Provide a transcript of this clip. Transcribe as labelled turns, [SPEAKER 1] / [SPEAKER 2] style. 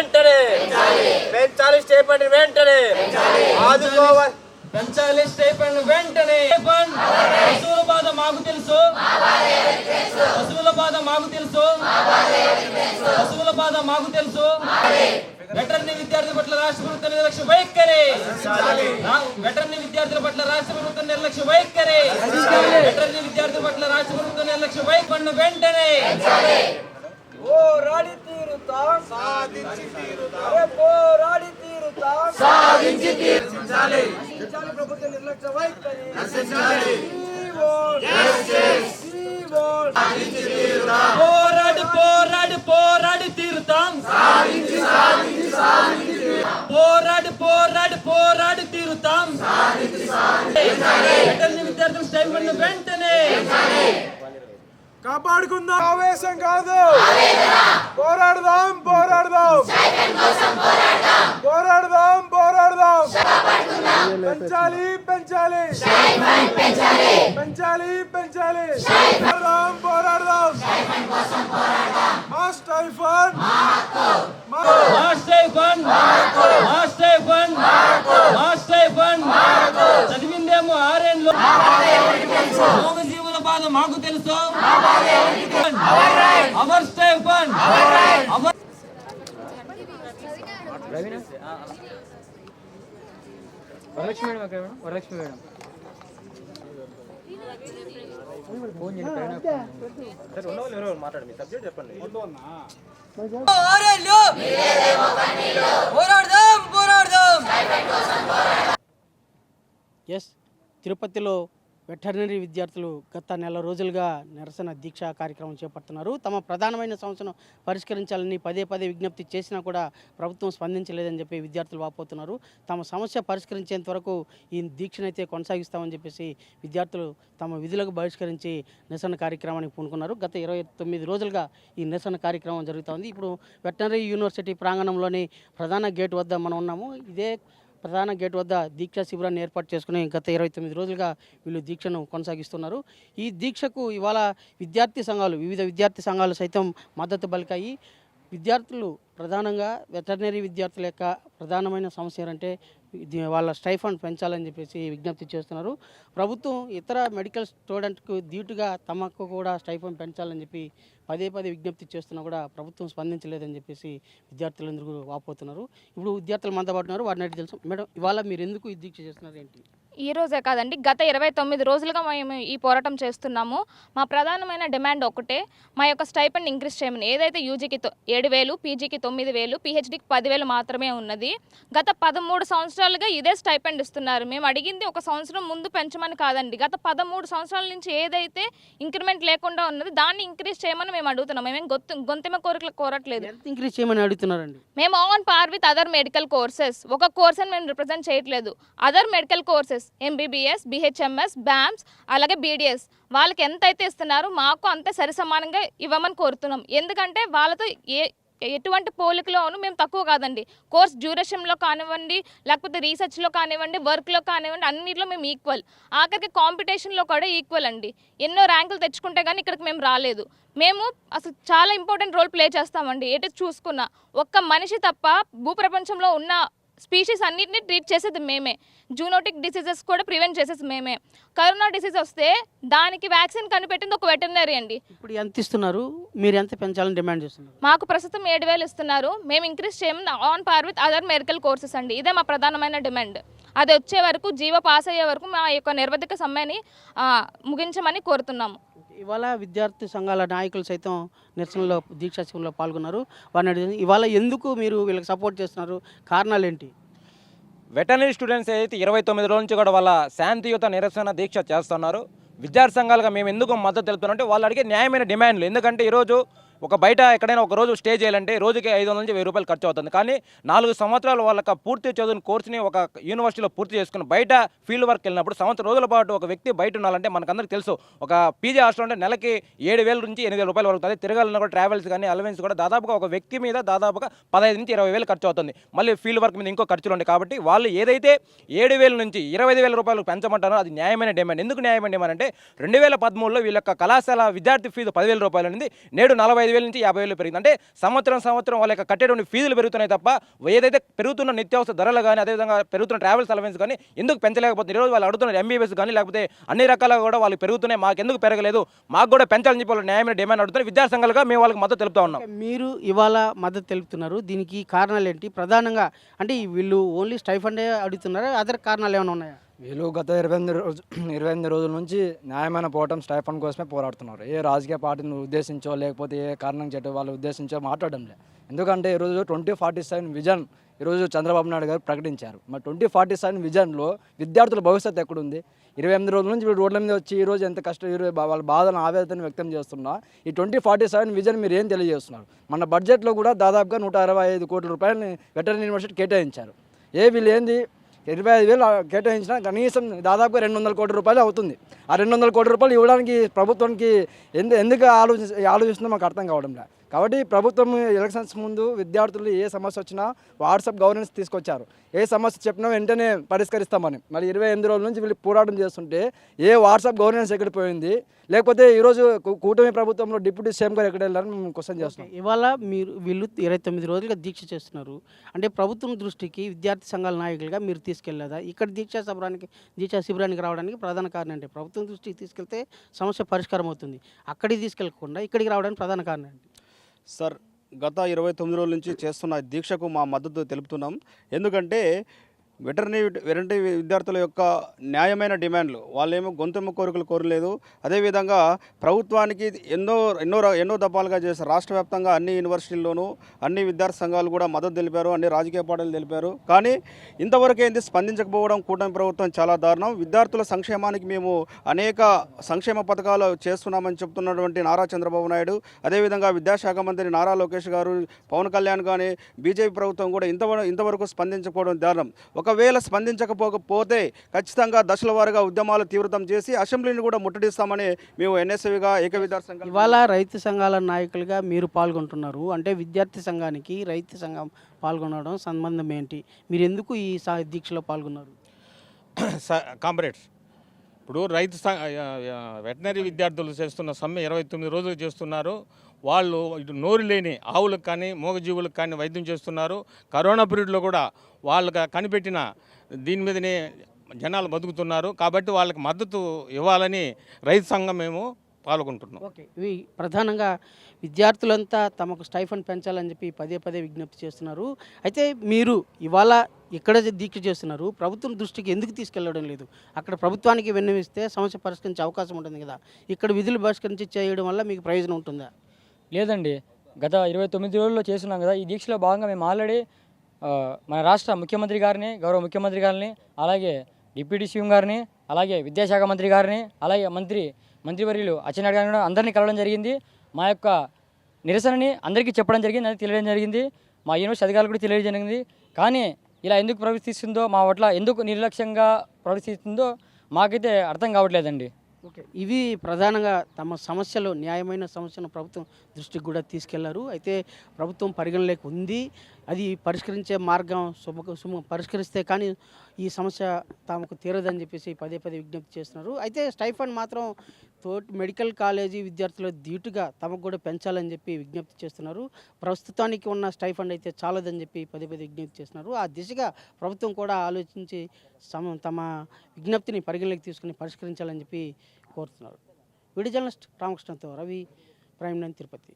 [SPEAKER 1] వెంటనే పెంచాలి స్టైపెండ్ వెంటనే ఆదుకోవాలి
[SPEAKER 2] పెంచాలి స్టైపెండ్ వెంటనే పశువుల బాధ మాకు తెలుసు పశువుల బాధ మాకు తెలుసు పశువుల బాధ మాకు తెలుసు వెటర్నరీ విద్యార్థుల పట్ల రాష్ట్ర ప్రభుత్వం నిర్లక్ష్య వైఖరి వెటర్నరీ విద్యార్థుల పట్ల రాష్ట్ర ప్రభుత్వం నిర్లక్ష్య వైఖరి వెటర్నరీ విద్యార్థుల పట్ల రాష్ట్ర ప్రభుత్వం నిర్లక్ష్య వైఖరిని వెంటనే పోరాడి తీరుతాం సాధించి తీరుతాం పోరాడి తీరుతాం సాధించి తీర్చాలి ప్రభుత్వ నిర్లక్ష్య వైఖరి నశించాలి పోరాడి పోరాడి పోరాడి తీరుతాం పోరాడి పోరాడి పోరాడి తీరుతాం విద్యార్థుల స్టైపెండ్ వెంటనే
[SPEAKER 3] కాపాడుకుందాం. ఆవేశం కాదు, పోరాడదాం పోరాడదాం పోరాడదాం పోరాడదాం. పెంచాలి పెంచాలి పెంచాలి పెంచాలి పోరాడదాం పోరాడదాం. మా స్టైఫండ్
[SPEAKER 2] చదివిందేమో ఆరేళ్ళు జీవుల బాధ మాకు తెలుసు అవర్ స్టైఫండ్
[SPEAKER 4] వరలక్ష్మి మేడం అక్కడ మేడం వరలక్ష్మి మేడం ఫోన్ చేయండి
[SPEAKER 1] మాట్లాడు మీ సబ్జెక్ట్ చెప్పండి
[SPEAKER 5] ఎస్ తిరుపతిలో వెటర్నరీ విద్యార్థులు గత నెల రోజులుగా నిరసన దీక్ష కార్యక్రమం చేపడుతున్నారు. తమ ప్రధానమైన సమస్యను పరిష్కరించాలని పదే పదే విజ్ఞప్తి చేసినా కూడా ప్రభుత్వం స్పందించలేదని చెప్పి విద్యార్థులు వాపోతున్నారు. తమ సమస్య పరిష్కరించేంత వరకు ఈ దీక్షనైతే కొనసాగిస్తామని చెప్పేసి విద్యార్థులు తమ విధులకు బహిష్కరించి నిరసన కార్యక్రమానికి పూనుకున్నారు. గత 29 రోజులుగా ఈ నిరసన కార్యక్రమం జరుగుతోంది. ఇప్పుడు వెటర్నరీ యూనివర్సిటీ ప్రాంగణంలోని ప్రధాన గేట్ వద్ద మనం ఉన్నాము. ఇదే ప్రధాన గేట్ వద్ద దీక్షా శిబిరాన్ని ఏర్పాటు చేసుకుని గత 29 రోజులుగా వీళ్ళు దీక్షను కొనసాగిస్తున్నారు. ఈ దీక్షకు ఇవాళ వివిధ విద్యార్థి సంఘాలు సైతం మద్దతు పలికాయి. విద్యార్థులు ప్రధానంగా వెటర్నరీ విద్యార్థుల యొక్క ప్రధానమైన సమస్య ఏంటంటే వాళ్ళ స్టైఫండ్ పెంచాలని చెప్పేసి విజ్ఞప్తి చేస్తున్నారు. ప్రభుత్వం ఇతర మెడికల్ స్టూడెంట్కు ధీటుగా తమకు కూడా స్టైఫండ్ పెంచాలని చెప్పి పదే పదే విజ్ఞప్తి చేస్తున్నా కూడా ప్రభుత్వం స్పందించలేదని చెప్పేసి విద్యార్థులందరూ వాపోతున్నారు. ఇప్పుడు విద్యార్థులు మనతో పాటు ఉన్నారు, వారిని అడిగి తెలుసు. మేడం, ఇవాళ మీరు ఎందుకు ఈ దీక్ష చేస్తున్నారు ఏంటి?
[SPEAKER 6] ఈ రోజే కాదండి, గత 29 రోజులుగా మేము ఈ పోరాటం చేస్తున్నాము. మా ప్రధానమైన డిమాండ్ ఒకటే, మా యొక్క స్టైపెండ్ ఇంక్రీజ్ చేయమని. ఏదైతే యూజీకి 7,000, పీజీకి 9,000, పీహెచ్డీకి 10,000 మాత్రమే ఉన్నది. గత 13 సంవత్సరాలుగా ఇదే స్టైపెండ్ ఇస్తున్నారు. మేము అడిగింది ఒక సంవత్సరం ముందు పెంచమని కాదండి, గత 13 సంవత్సరాల నుంచి ఏదైతే ఇంక్రిమెంట్ లేకుండా ఉన్నది దాన్ని ఇంక్రీజ్ చేయమని మేము అడుగుతున్నాం. మేమేం గొంతెమ కోరికలు కోరట్లేదు.
[SPEAKER 5] ఇంక్రీజ్ చేయమని అడుగుతున్నారండి.
[SPEAKER 6] మేము on par with other medical courses, ఒక కోర్స్ అని మేము రిప్రజెంట్ చేయట్లేదు. Other medical courses MBBS, BHMS, BAMS, అలాగే బీడీఎస్ వాళ్ళకి ఎంత అయితే ఇస్తున్నారు మాకు అంతే సరి సమానంగా ఇవ్వమని కోరుతున్నాం. ఎందుకంటే వాళ్ళతో ఎటువంటి పోలికలోనూ మేము తక్కువ కాదండి. కోర్స్ డ్యూరేషన్లో కానివ్వండి, లేకపోతే రీసెర్చ్లో కానివ్వండి, వర్క్లో కానివ్వండి, అన్నింటిలో మేము ఈక్వల్. ఆఖరికి కాంపిటీషన్లో కూడా ఈక్వల్ అండి. ఎన్నో ర్యాంకులు తెచ్చుకుంటే కానీ ఇక్కడికి మేము రాలేదు. మేము అసలు చాలా ఇంపార్టెంట్ రోల్ ప్లే చేస్తామండి. ఎటు చూసుకున్నా ఒక్క మనిషి తప్ప భూప్రపంచంలో ఉన్న స్పీషీస్ అన్నింటినీ ట్రీట్ చేసేది మేమే. జూనోటిక్ డిసీజెస్ కూడా ప్రివెంట్ చేసేది మేమే. కరోనా డిసీజ్ వస్తే దానికి వ్యాక్సిన్ కనిపెట్టింది ఒక వెటర్నరీ అండి.
[SPEAKER 5] ఇప్పుడు ఎంత ఇస్తున్నారు? మీరు ఎంత పెంచాలని డిమాండ్ చేస్తున్నారు?
[SPEAKER 6] మాకు ప్రస్తుతం 7,000 ఇస్తున్నారు. మేము ఇంక్రీజ్ చేయమని on par with other medical courses అండి. ఇదే మా ప్రధానమైన డిమాండ్. అది వచ్చే వరకు, జీవో పాస్ అయ్యే వరకు మా యొక్క నిర్వధిక సమ్మెని ముగించమని కోరుతున్నాము.
[SPEAKER 5] ఇవాళ విద్యార్థి సంఘాల నాయకులు సైతం నిరసనలో దీక్షా శిబిరంలో పాల్గొన్నారు. వారిని అడిగింది, ఇవాళ ఎందుకు మీరు వీళ్ళకి సపోర్ట్ చేస్తున్నారు, కారణాలు ఏంటి?
[SPEAKER 7] వెటర్నరీ స్టూడెంట్స్ అయితే 29 రోజుల నుంచి కూడా వాళ్ళ శాంతియుత నిరసన దీక్ష చేస్తున్నారు. విద్యార్థి సంఘాలుగా మేము ఎందుకు మద్దతు తెలుపుతున్నామంటే వాళ్ళు అడిగే న్యాయమైన డిమాండ్లు. ఎందుకంటే ఈరోజు ఒక బయట ఎక్కడైనా ఒక రోజు స్టే చేయాలంటే రోజుకి 500 నుంచి 1000 రూపాయలు ఖర్చు అవుతుంది. కానీ 4 సంవత్సరాలు వాళ్ళకి పూర్తి చదువుని కోర్సుని ఒక యూనివర్సిటీలో పూర్తి చేసుకుని బయట ఫీల్డ్ వర్క్ వెళ్ళినప్పుడు సంవత్సరం రోజుల పాటు ఒక వ్యక్తి బయట ఉండాలంటే మనకందరికీ తెలుసు, ఒక పీజీ హాస్టల్ అంటే నెలకి 7,000 నుంచి 8,000 రూపాయలు వరకు అవుతుంది. తిరగాలన్నా కూడా ట్రావెల్స్ కానీ అలవెన్స్ కూడా దాదాపుగా ఒక వ్యక్తి మీద దాదాపుగా 15 నుంచి 20,000 ఖర్చు అవుతుంది. మళ్ళీ ఫీల్డ్ వర్క్ మీద ఇంకో ఖర్చులు ఉంటాయి. కాబట్టి వాళ్ళు ఏదైతే 7,000 నుంచి 25,000 రూపాయలు పెంచమంటారో అది న్యాయమైన డిమాండ్. ఎందుకు న్యాయమైన డిమాండ్ అంటే 2013లో వీళ్ళ కళాశాల విద్యార్థి ఫీజు 10,000 రూపాయలు అనేది నేడు 45,000 45,000 నుంచి 50,000 పెరిగింది. అంటే సంవత్సరం వాళ్ళ యొక్క కట్టేటువంటి ఫీజులు పెరుగుతున్నాయి తప్ప ఏదైతే పెరుగుతున్న నిత్యావసర ధరలు కానీ అదేవిధంగా పెరుగుతున్న ట్రావెల్స్ అలవెన్స్ కానీ ఎందుకు పెంచలేకపోతుంది? ఈరోజు వాళ్ళు అడుగుతున్నారు ఎంబీబీఎస్ కానీ లేకపోతే అన్ని రకాలుగా కూడా వాళ్ళు పెరుగుతున్నాయి, మాకు ఎందుకు పెరగలేదు, మాకు కూడా పెంచాలని చెప్పి వాళ్ళు న్యాయమైన డిమాండ్ అడుగుతున్నారు. విద్యార్థి సంఘాలుగా మేము వాళ్ళకి మద్దతు తెలుపుతా ఉన్నాం.
[SPEAKER 5] మీరు ఇవాళ మద్దతు తెలుపుతున్నారు, దీనికి కారణాలు ఏంటి ప్రధానంగా? అంటే వీళ్ళు ఓన్లీ స్టైఫండే అడుగుతున్నారా, అదర్ కారణాలు ఏమైనా ఉన్నాయా?
[SPEAKER 8] వీళ్ళు గత 28 రోజుల నుంచి న్యాయమైన పోరాటం స్టైఫండ్ కోసమే పోరాడుతున్నారు. ఏ రాజకీయ పార్టీని ఉద్దేశించో లేకపోతే ఏ కారణం చేత వాళ్ళు ఉద్దేశించో మాట్లాడడం లేదు. ఎందుకంటే ఈరోజు 2047 విజన్ ఈరోజు చంద్రబాబు నాయుడు గారు ప్రకటించారు. మరి 2047 విజన్లో విద్యార్థుల భవిష్యత్తు ఎక్కడుంది? 28 రోజుల నుంచి వీళ్ళు రోడ్ల మీద వచ్చి ఈరోజు ఎంత కష్టం వాళ్ళ బాధను ఆవేదన వ్యక్తం చేస్తున్నా ఈ 2047 విజన్ మీరు ఏం తెలియజేస్తున్నారు? మన బడ్జెట్లో కూడా దాదాపుగా 165 కోట్ల రూపాయలని వెటర్నరీ యూనివర్సిటీ కేటాయించారు. వీళ్ళు ఏంది 25,000 కేటాయించినా కనీసం దాదాపుగా 200 కోట్ల రూపాయలు అవుతుంది. ఆ 200 కోట్ల రూపాయలు ఇవ్వడానికి ప్రభుత్వానికి ఎందుకు ఆలోచిస్తుందో మాకు అర్థం కావడం లేదు. కాబట్టి ప్రభుత్వం ఎలక్షన్స్ ముందు విద్యార్థులు ఏ సమస్య వచ్చినా వాట్సాప్ గవర్నెన్స్ తీసుకొచ్చారు. ఏ సమస్య చెప్పినా వెంటనే పరిష్కరిస్తామని. మరి 28 రోజుల నుంచి వీళ్ళు పోరాటం చేస్తుంటే ఏ వాట్సాప్ గవర్నెన్స్ ఎక్కడ పోయింది? లేకపోతే ఈరోజు కూటమి ప్రభుత్వంలో డిప్యూటీ సీఎం గారు ఎక్కడ వెళ్ళారని మేము క్వశ్చన్ చేస్తున్నాం.
[SPEAKER 5] ఇవాళ వీళ్ళు 29 రోజులుగా దీక్ష చేస్తున్నారు. అంటే ప్రభుత్వం దృష్టికి విద్యార్థి సంఘాల నాయకులుగా మీరు తీసుకెళ్లేదా? ఇక్కడ దీక్షా శిబిరానికి రావడానికి ప్రధాన కారణం అంటే ప్రభుత్వం దృష్టికి తీసుకెళ్తే సమస్య పరిష్కారం అవుతుంది, అక్కడికి తీసుకెళ్లకుండా ఇక్కడికి రావడానికి ప్రధాన కారణం ఏంటి?
[SPEAKER 9] సార్, గత 29 రోజుల నుంచి చేస్తున్న దీక్షకు మా మద్దతు తెలుపుతున్నాం. ఎందుకంటే వెటర్నరీ విద్యార్థుల యొక్క న్యాయమైన డిమాండ్లు వాళ్ళేమో గొంతెమ్మ కోరికలు కోరలేదు. అదేవిధంగా ప్రభుత్వానికి ఎన్నో దఫాలుగా చేశారు. రాష్ట్ర వ్యాప్తంగా అన్ని యూనివర్సిటీల్లోనూ అన్ని విద్యార్థి సంఘాలు కూడా మద్దతు తెలిపారు, అన్ని రాజకీయ పార్టీలు తెలిపారు. కానీ ఇంతవరకు ఏంది స్పందించకపోవడం కూటమి ప్రభుత్వం చాలా దారుణం. విద్యార్థుల సంక్షేమానికి మేము అనేక సంక్షేమ పథకాలు చేస్తున్నామని చెప్తున్నటువంటి నారా చంద్రబాబు నాయుడు, అదేవిధంగా విద్యాశాఖ మంత్రి నారా లోకేష్ గారు, పవన్ కళ్యాణ్ కానీ బీజేపీ ప్రభుత్వం కూడా ఇంతవరకు స్పందించకపోవడం దారుణం. ఒకవేళ స్పందించకపోతే ఖచ్చితంగా దశల వారీగా ఉద్యమాలు తీవ్రతం చేసి అసెంబ్లీని కూడా ముట్టడిస్తామని మేము ఎన్ఎస్విగా ఏక విద్యార్థి సంఘం.
[SPEAKER 5] ఇవాళ రైతు సంఘాల నాయకులుగా మీరు పాల్గొంటున్నారు. అంటే విద్యార్థి సంఘానికి రైతు సంఘం పాల్గొనడం సంబంధం ఏంటి? మీరు ఎందుకు ఈ దీక్షలో పాల్గొన్నారు?
[SPEAKER 10] కామ్రేడ్స్, ఇప్పుడు వెటనరీ విద్యార్థులు చేస్తున్న సమ్మె 29 రోజులు చేస్తున్నారు. వాళ్ళు ఇటు నోరు లేని ఆవులకు కానీ మూగజీవులకు కానీ వైద్యం చేస్తున్నారు. కరోనా పీరియడ్లో కూడా వాళ్ళకి కనిపెట్టిన దీని మీదనే జనాలు బతుకుతున్నారు. కాబట్టి వాళ్ళకి మద్దతు ఇవ్వాలని రైతు సంఘం మేము పాల్గొంటున్నాం.
[SPEAKER 5] ఓకే, ఇవి ప్రధానంగా విద్యార్థులంతా తమకు స్టైఫండ్ పెంచాలని చెప్పి పదే విజ్ఞప్తి చేస్తున్నారు. అయితే మీరు ఇవాళ ఇక్కడ దీక్ష చేస్తున్నారు, ప్రభుత్వం దృష్టికి ఎందుకు తీసుకెళ్లడం లేదు? అక్కడ ప్రభుత్వానికి విన్నవిస్తే సమస్య పరిష్కరించే అవకాశం ఉంటుంది కదా, ఇక్కడ విధులు బహిష్కరించి చేయడం వల్ల మీకు ప్రయోజనం ఉంటుందా?
[SPEAKER 4] లేదండి, గత 29 రోజుల్లో చేస్తున్నాం కదా. ఈ దీక్షలో భాగంగా మేము ఆల్రెడీ మన రాష్ట్ర ముఖ్యమంత్రి గారిని, గౌరవ ముఖ్యమంత్రి గారిని, అలాగే డిప్యూటీ సీఎం గారిని, అలాగే విద్యాశాఖ మంత్రి గారిని, అలాగే మంత్రివర్యులు అచ్చెన్నాయుడు గారిని కూడా అందరినీ కలవడం జరిగింది. మా యొక్క నిరసనని అందరికీ చెప్పడం జరిగింది, అది తెలియడం జరిగింది. మా యూనివర్సిటీ అధికారులు కూడా తెలియడం జరిగింది. కానీ ఇలా ఎందుకు ప్రవర్తిస్తుందో, మా పట్ల ఎందుకు నిర్లక్ష్యంగా ప్రవర్తిస్తుందో మాకైతే అర్థం కావట్లేదండి.
[SPEAKER 5] ఓకే, ఇవి ప్రధానంగా తమ సమస్యలు, న్యాయమైన సమస్యను ప్రభుత్వం దృష్టికి కూడా తీసుకెళ్లారు. అయితే ప్రభుత్వం పరిగణలోకి ఉంది, అది పరిష్కరించే మార్గం పరిష్కరిస్తే కానీ ఈ సమస్య తమకు తీరదని చెప్పేసి పదే విజ్ఞప్తి చేస్తున్నారు. అయితే స్టైఫండ్ మాత్రం తోటి మెడికల్ కాలేజీ విద్యార్థుల ధీటుగా తమకు కూడా పెంచాలని చెప్పి విజ్ఞప్తి చేస్తున్నారు. ప్రస్తుతానికి ఉన్న స్టైఫండ్ అయితే చాలదని చెప్పి పదే విజ్ఞప్తి చేస్తున్నారు. ఆ దిశగా ప్రభుత్వం కూడా ఆలోచించి తమ విజ్ఞప్తిని పరిగణలోకి తీసుకుని పరిష్కరించాలని చెప్పి కోరుతున్నారు. వీడియో జర్నలిస్ట్ రామకృష్ణతో రవి, ప్రైమ్ 9 తిరుపతి.